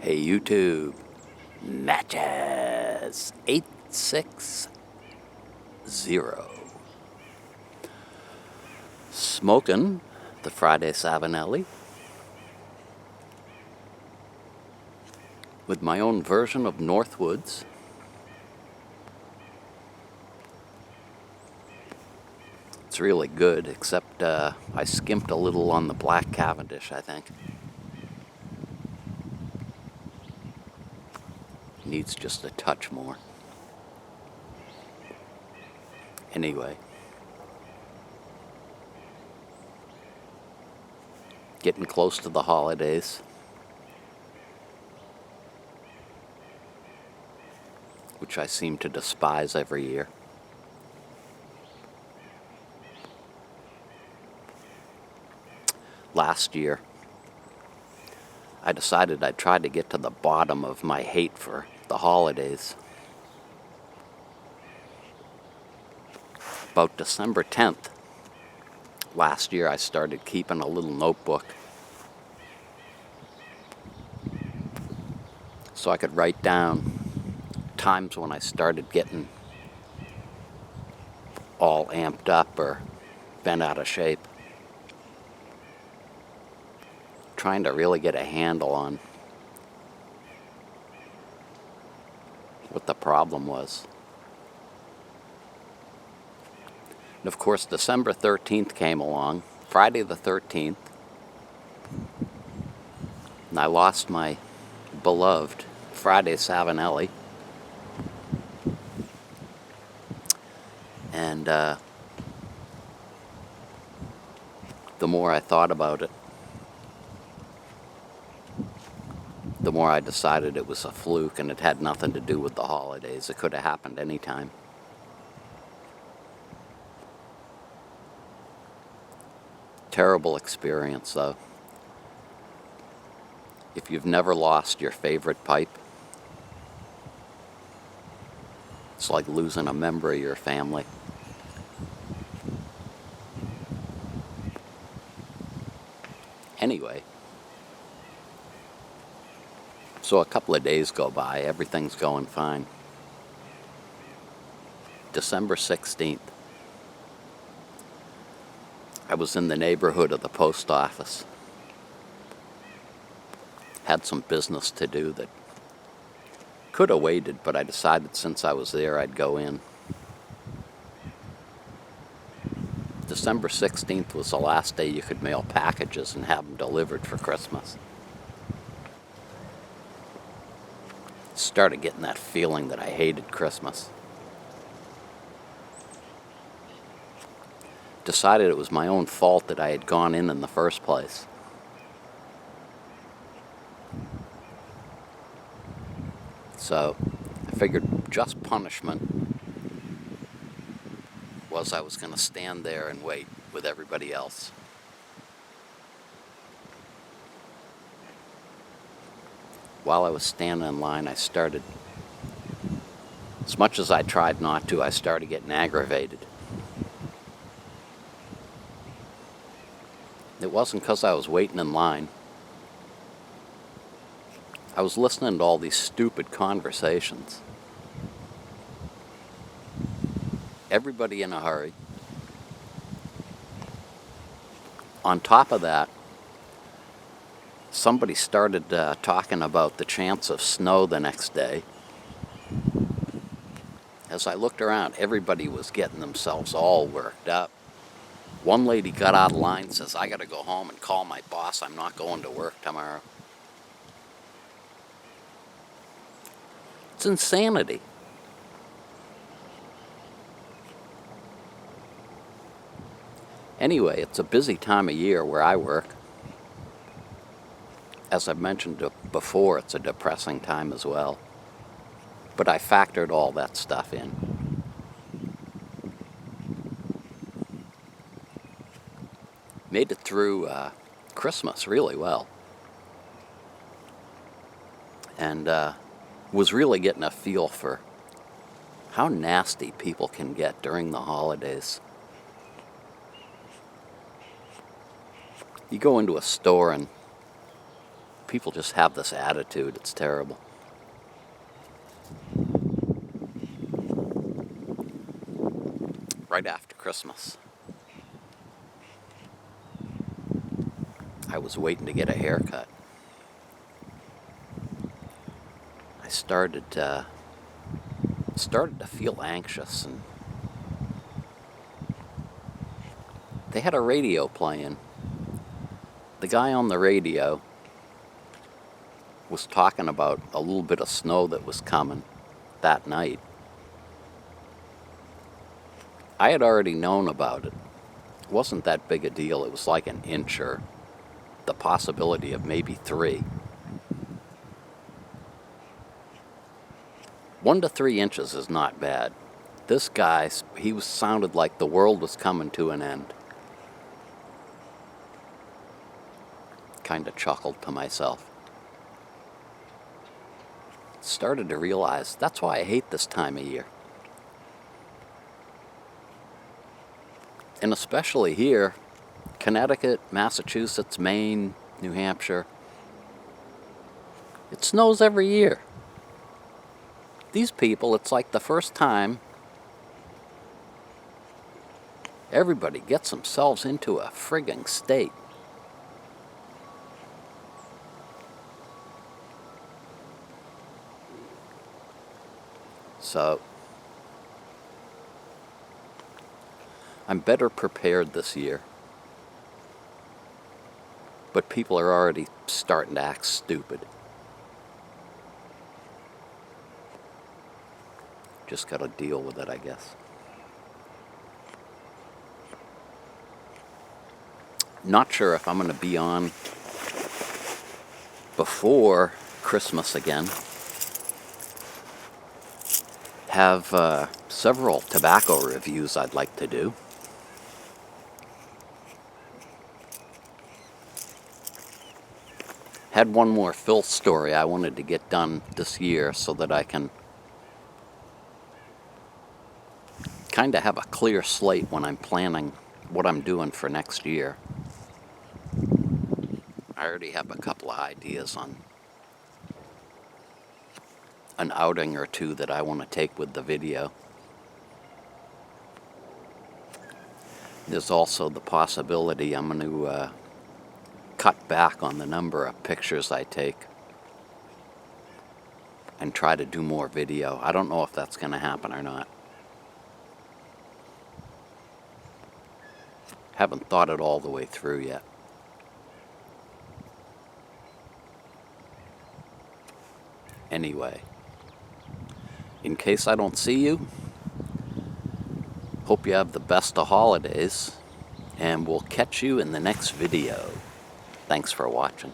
Hey YouTube, Natchez 860 smoking the Friday Savinelli with my own version of Northwoods. It's really good, except I skimped a little on the Black Cavendish, I think. Needs just a touch more. Anyway, getting close to the holidays, which I seem to despise every year. Last year, I decided I'd try to get to the bottom of my hate for the holidays. About December 10th last year, I started keeping a little notebook so I could write down times when I started getting all amped up or bent out of shape. Trying to really get a handle on what the problem was. And of course, December 13th came along, Friday the 13th, and I lost my beloved Friday Savinelli. And the more I thought about it, the more I decided it was a fluke and it had nothing to do with the holidays. It could have happened anytime. Terrible experience, though. If you've never lost your favorite pipe, it's like losing a member of your family. Anyway, so a couple of days go by, everything's going fine. December 16th, I was in the neighborhood of the post office. Had some business to do that could have waited, but I decided since I was there, I'd go in. December 16th was the last day you could mail packages and have them delivered for Christmas. Started getting that feeling that I hated Christmas. Decided it was my own fault that I had gone in the first place. So I figured just punishment was I was going to stand there and wait with everybody else. While I was standing in line, I started, as much as I tried not to, I started getting aggravated. It wasn't because I was waiting in line. I was listening to all these stupid conversations. Everybody in a hurry. On top of that, somebody started talking about the chance of snow the next day. As I looked around, everybody was getting themselves all worked up. One lady got out of line and says, "I got to go home and call my boss. I'm not going to work tomorrow." It's insanity. Anyway, it's a busy time of year where I work. As I've mentioned before, it's a depressing time as well. But I factored all that stuff in. Made it through Christmas really well. And was really getting a feel for how nasty people can get during the holidays. You go into a store and People just have this attitude. It's terrible. Right after Christmas, I was waiting to get a haircut. I started to feel anxious, and they had a radio playing. The guy on the radio was talking about a little bit of snow that was coming that night. I had already known about it. It wasn't that big a deal. It was like an inch, or the possibility of maybe 3. 1 to 3 inches is not bad. This guy, sounded like the world was coming to an end. Kind of chuckled to myself. Started to realize that's why I hate this time of year. And especially here, Connecticut, Massachusetts, Maine, New Hampshire, it snows every year. These people, it's like the first time everybody gets themselves into a frigging state. So, I'm better prepared this year. But people are already starting to act stupid. Just gotta deal with it, I guess. Not sure if I'm gonna be on before Christmas again. Have several tobacco reviews I'd like to do. Had one more filth story I wanted to get done this year so that I can kind of have a clear slate when I'm planning what I'm doing for next year. I already have a couple of ideas on an outing or two that I want to take with the video. There's also the possibility I'm going to cut back on the number of pictures I take and try to do more video. I don't know if that's going to happen or not. Haven't thought it all the way through yet. Anyway, in case I don't see you, hope you have the best of holidays, and we'll catch you in the next video. Thanks for watching.